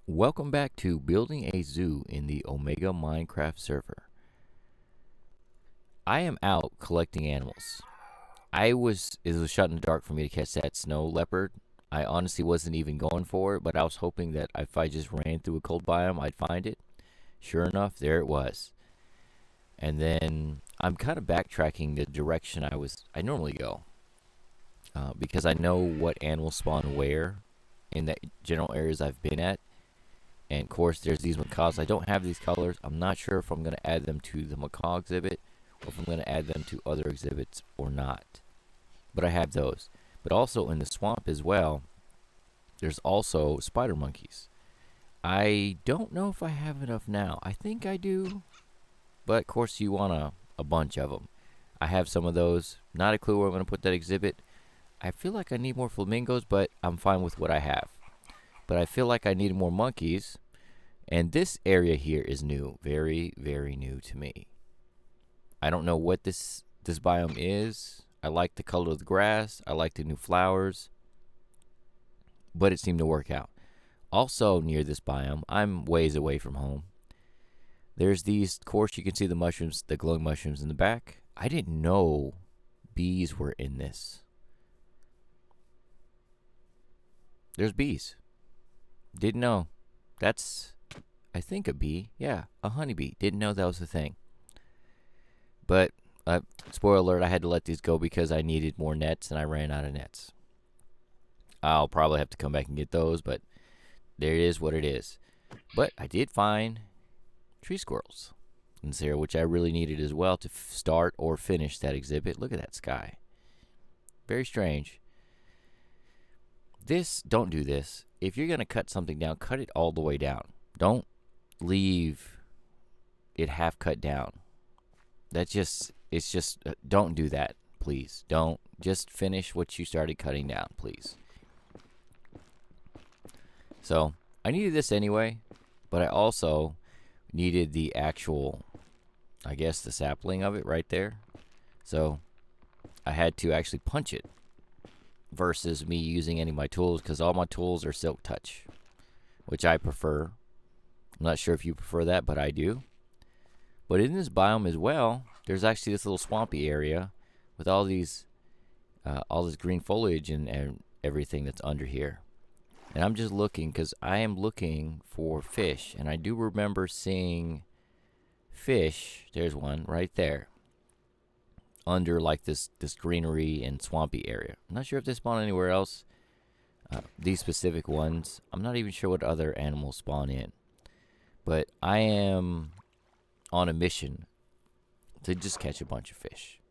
Welcome back to Building a Zoo in the Omegaminecraft server. I am out collecting animals. It was shot in the dark for me to catch that snow leopard. I honestly wasn't even going for it, but I was hoping that if I just ran through a cold biome, I'd find it. Sure enough, there it was. And then I'm kind of backtracking the direction I normally go, because I know what animals spawn where in the general areas I've been at. And of course, there's these macaws. I don't have these colors. I'm not sure if I'm going to add them to the macaw exhibit or if I'm going to add them to other exhibits or not. But I have those. But also in the swamp as well, there's also spider monkeys. I don't know if I have enough now. I think I do. But of course, you want a bunch of them. I have some of those. Not a clue where I'm going to put that exhibit. I feel like I need more flamingos, but I'm fine with what I have. But I feel like I need more monkeys. And this area here is new. Very, very new to me. I don't know what this biome is. I like the color of the grass. I like the new flowers. But it seemed to work out. Also near this biome, I'm ways away from home. There's these, of course, you can see the mushrooms, the glowing mushrooms in the back. I didn't know bees were in this. There's bees. Didn't know. That's, I think, a bee. Yeah, a honeybee. Didn't know that was a thing. But, spoiler alert, I had to let these go because I needed more nets and I ran out of nets. I'll probably have to come back and get those, but there it is what it is. But I did find tree squirrels in this area, which I really needed as well to start or finish that exhibit. Look at that sky. Very strange. Don't do this. If you're going to cut something down, cut it all the way down. Don't leave it half cut down. Don't do that, please. Don't. Just finish what you started cutting down, please. So, I needed this anyway, but I also needed the actual, I guess, the sapling of it right there. So, I had to actually punch it versus me using any of my tools, because all my tools are silk touch, which I prefer. I'm not sure if you prefer that, but I do. But in this biome as well, there's actually this little swampy area with all this green foliage and everything that's under here. And I'm just looking, because I am looking for fish, and I do remember seeing fish. There's one right there under like this greenery and swampy area. I'm not sure if they spawn anywhere else. These specific ones, I'm not even sure what other animals spawn in. But I am on a mission to just catch a bunch of fish.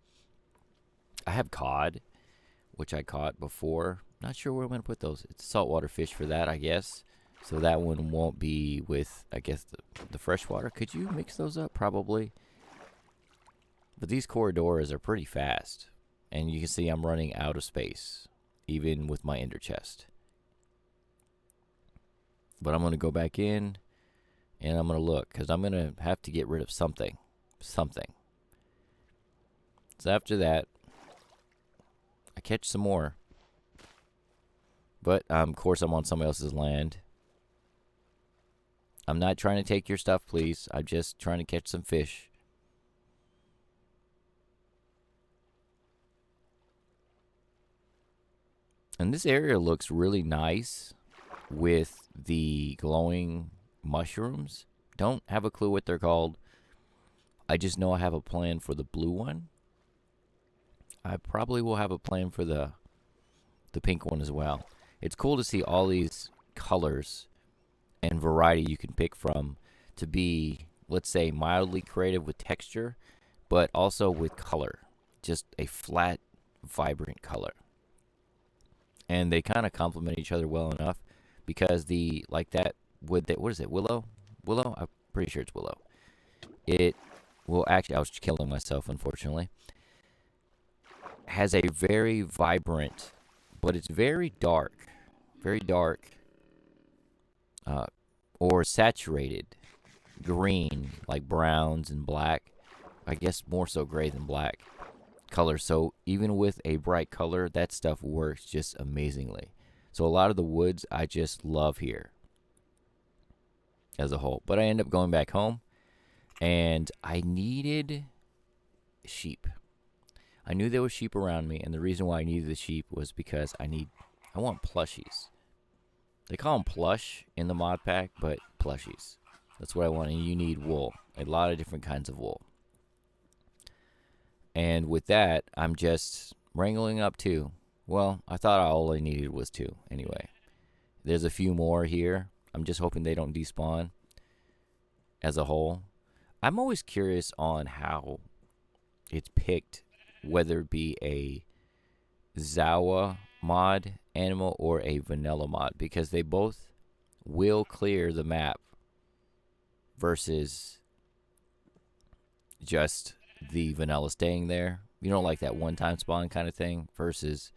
I have cod, which I caught before. Not sure where I'm going to put those. It's saltwater fish for that, I guess. So that one won't be with, I guess, the freshwater. Could you mix those up? Probably. But these corridors are pretty fast. And you can see I'm running out of space, even with my ender chest. But I'm going to go back in, and I'm going to look, because I'm going to have to get rid of something. So after that, I catch some more. But, of course, I'm on somebody else's land. I'm not trying to take your stuff, please. I'm just trying to catch some fish. And this area looks really nice with the glowing mushrooms. Don't have a clue what they're called. I just know I have a plan for the blue one. I probably will have a plan for the pink one as well. It's cool to see all these colors and variety you can pick from to be, let's say, mildly creative with texture, but also with color. Just a flat, vibrant color. And they kind of complement each other well enough, because what is it, willow? Willow? I'm pretty sure it's willow. It will actually, I was killing myself, unfortunately. Has a very vibrant, but it's very dark, or saturated green, like browns and black. I guess more so gray than black color. So even with a bright color, that stuff works just amazingly. So a lot of the woods I just love here. as a whole. But I ended up going back home, and I needed sheep. I knew there was sheep around me, and the reason why I needed the sheep was because I want plushies. They call them plush in the mod pack, but plushies. That's what I want, and you need wool. A lot of different kinds of wool. And with that, I'm just wrangling up 2. Well, I thought all I needed was 2 anyway. There's a few more here. I'm just hoping they don't despawn as a whole. I'm always curious on how it's picked, whether it be a Zawa mod animal or a vanilla mod, because they both will clear the map versus just the vanilla staying there. You know, like that one-time spawn kind of thing versus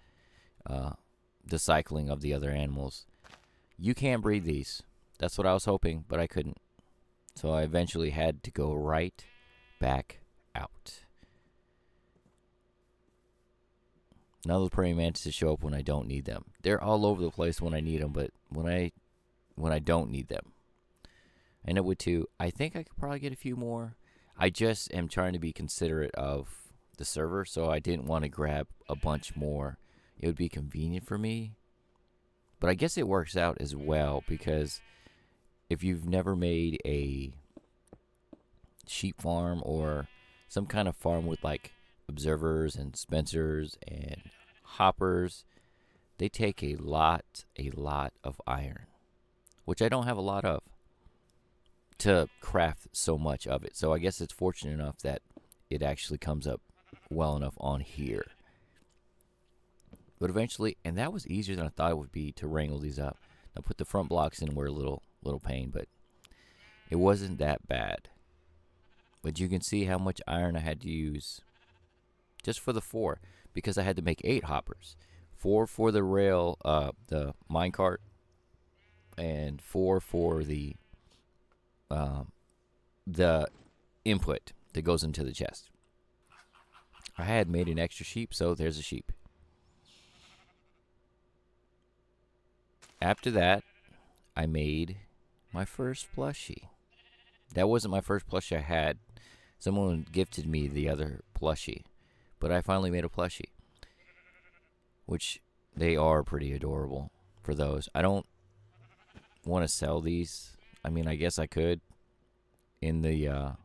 the cycling of the other animals. You can't breed these. That's what I was hoping, but I couldn't. So I eventually had to go right back out. Now the praying mantises show up when I don't need them. They're all over the place when I need them, but when I don't need them. I end up with 2. I think I could probably get a few more. I just am trying to be considerate of the server, so I didn't want to grab a bunch more. It would be convenient for me. But I guess it works out as well, because if you've never made a sheep farm or some kind of farm with like observers and spencers and hoppers, they take a lot of iron, which I don't have a lot of to craft so much of it. So I guess it's fortunate enough that it actually comes up well enough on here. But eventually, and that was easier than I thought it would be to wrangle these up. Now put the front blocks in were a little pain, but it wasn't that bad. But you can see how much iron I had to use just for the 4, because I had to make 8 hoppers. 4 for the rail, the minecart, and 4 for the input that goes into the chest. I had made an extra sheep, so there's a sheep. After that, I made my first plushie. That wasn't my first plushie I had. Someone gifted me the other plushie, but I finally made a plushie, which they are pretty adorable for those. I don't want to sell these. I mean, I guess I could in the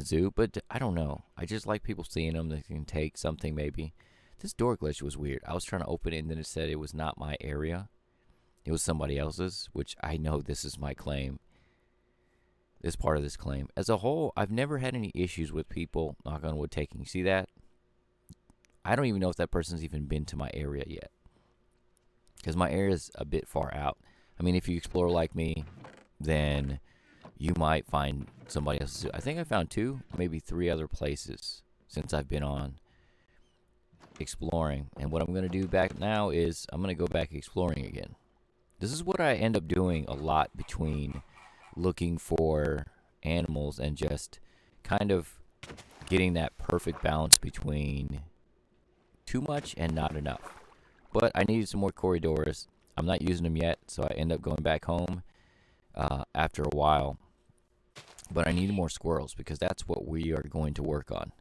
zoo, but I don't know. I just like people seeing them. They can take something maybe. This door glitch was weird. I was trying to open it, and then it said it was not my area. It was somebody else's, which I know this is my claim. This part of this claim. As a whole, I've never had any issues with people, knock on wood, taking. See that? I don't even know if that person's even been to my area yet, because my area is a bit far out. I mean, if you explore like me, then you might find somebody else. I think I found 2, maybe 3 other places since I've been on exploring. And what I'm going to do back now is I'm going to go back exploring again. This is what I end up doing a lot between looking for animals and just kind of getting that perfect balance between too much and not enough. But I needed some more corridors. I'm not using them yet, so I end up going back home after a while. But I needed more squirrels, because that's what we are going to work on,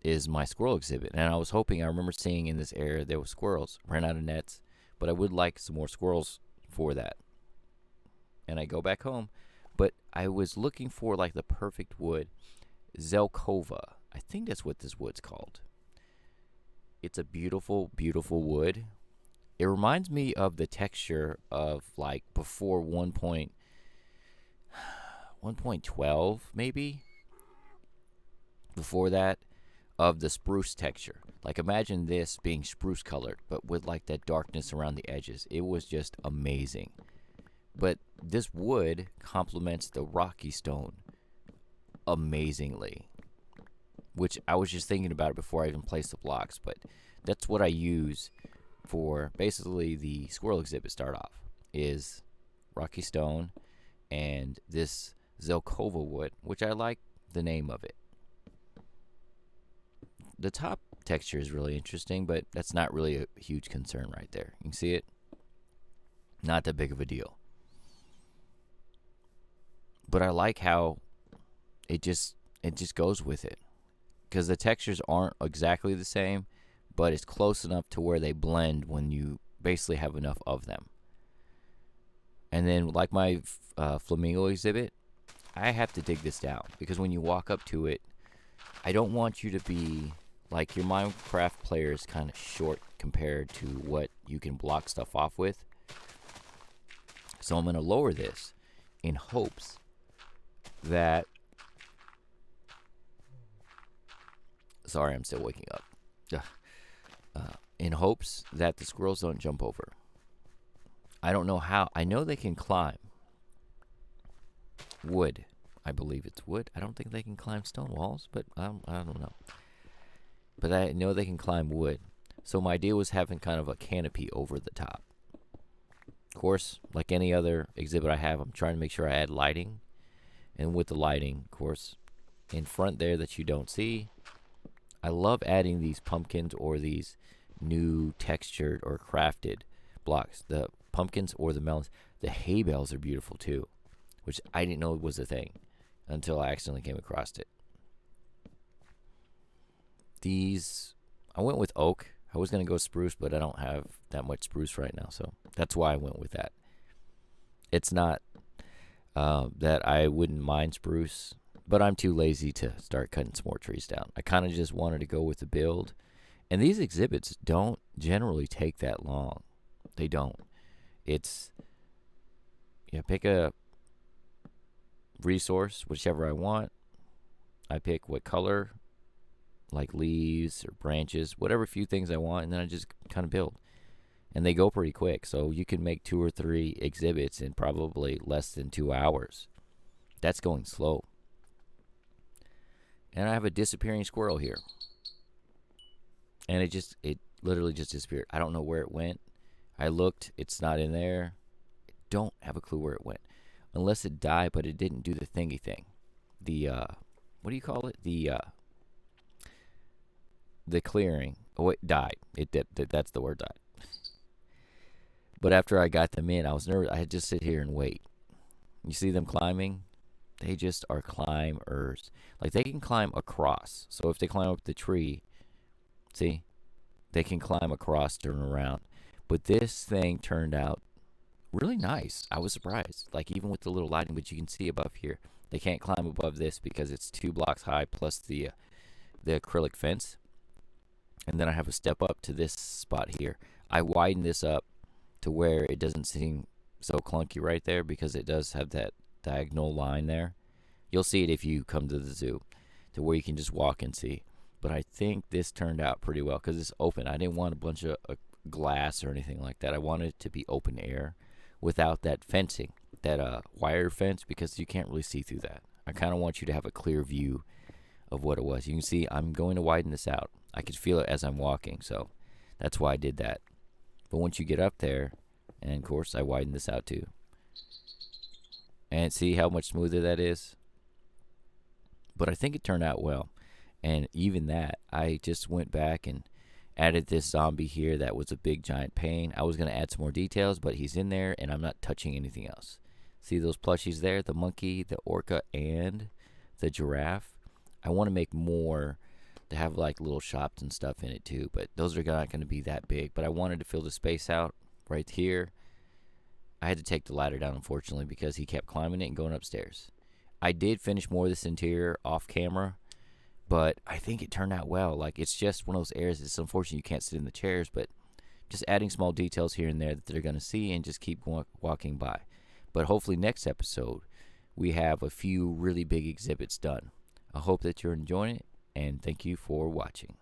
is my squirrel exhibit. And I was hoping, I remember seeing in this area there were squirrels. Ran out of nets, but I would like some more squirrels for that. And I go back home, but I was looking for like the perfect wood. Zelkova. I think that's what this wood's called. It's a beautiful, beautiful wood. It reminds me of the texture of like before 1.12 maybe. Before that, of the spruce texture. Like imagine this being spruce colored, but with like that darkness around the edges. It was just amazing. But this wood complements the rocky stone amazingly, which I was just thinking about it before I even placed the blocks. But that's what I use for basically the squirrel exhibit. Start off is rocky stone and this Zelkova wood, which I like the name of it. The top texture is really interesting, but that's not really a huge concern right there. You can see it. Not that big of a deal. But I like how it just goes with it, because the textures aren't exactly the same, but it's close enough to where they blend when you basically have enough of them. And then, like my flamingo exhibit, I have to dig this down, because when you walk up to it, I don't want you to be like, your Minecraft player is kind of short compared to what you can block stuff off with. So I'm going to lower this in hopes that... Sorry, I'm still waking up. In hopes that the squirrels don't jump over. I don't know how. I know they can climb wood. I believe it's wood. I don't think they can climb stone walls, but I don't know. But I know they can climb wood. So my idea was having kind of a canopy over the top. Of course, like any other exhibit I have, I'm trying to make sure I add lighting. And with the lighting, of course, in front there that you don't see, I love adding these pumpkins or these new textured or crafted blocks. The pumpkins or the melons. The hay bales are beautiful too, which I didn't know was a thing until I accidentally came across it. These, I went with oak. I was going to go spruce, but I don't have that much spruce right now, so that's why I went with that. It's not that I wouldn't mind spruce, but I'm too lazy to start cutting some more trees down. I kind of just wanted to go with the build. And these exhibits don't generally take that long. They don't. It's, pick a resource, whichever I want. I pick what color, like leaves or branches, whatever few things I want, and then I just kind of build. And they go pretty quick, so you can make 2 or 3 exhibits in probably less than 2 hours. That's going slow. And I have a disappearing squirrel here. And it literally just disappeared. I don't know where it went. I looked, it's not in there. I don't have a clue where it went. Unless it died, but it didn't do the thingy thing. The, what do you call it? The clearing. Oh, it died. That's the word, died. But after I got them in, I was nervous. I had to just sit here and wait. You see them climbing? They just are climbers. Like, they can climb across. So if they climb up the tree, see? They can climb across, turn around. But this thing turned out really nice. I was surprised. Like, even with the little lighting, but you can see above here. They can't climb above this because it's 2 blocks high plus the acrylic fence. And then I have a step up to this spot here. I widen this up to where it doesn't seem so clunky right there, because it does have that diagonal line there. You'll see it if you come to the zoo, to where you can just walk and see. But I think this turned out pretty well because it's open. I didn't want a bunch of glass or anything like that. I wanted it to be open air without that fencing, that wire fence, because you can't really see through that. I kind of want you to have a clear view of what it was. You can see I'm going to widen this out. I could feel it as I'm walking, so that's why I did that. But once you get up there, and of course I widen this out too. And see how much smoother that is? But I think it turned out well. And even that, I just went back and added this zombie here that was a big giant pain. I was going to add some more details, but he's in there and I'm not touching anything else. See those plushies there? The monkey, the orca, and the giraffe. I want to make more to have like little shops and stuff in it too, but those are not going to be that big. But I wanted to fill the space out right here. I had to take the ladder down, unfortunately, because he kept climbing it and going upstairs. I did finish more of this interior off camera, but I think it turned out well. Like, it's just one of those areas. It's unfortunate you can't sit in the chairs, but just adding small details here and there that they're going to see and just keep walking by. But hopefully next episode we have a few really big exhibits done. I hope that you're enjoying it, and thank you for watching.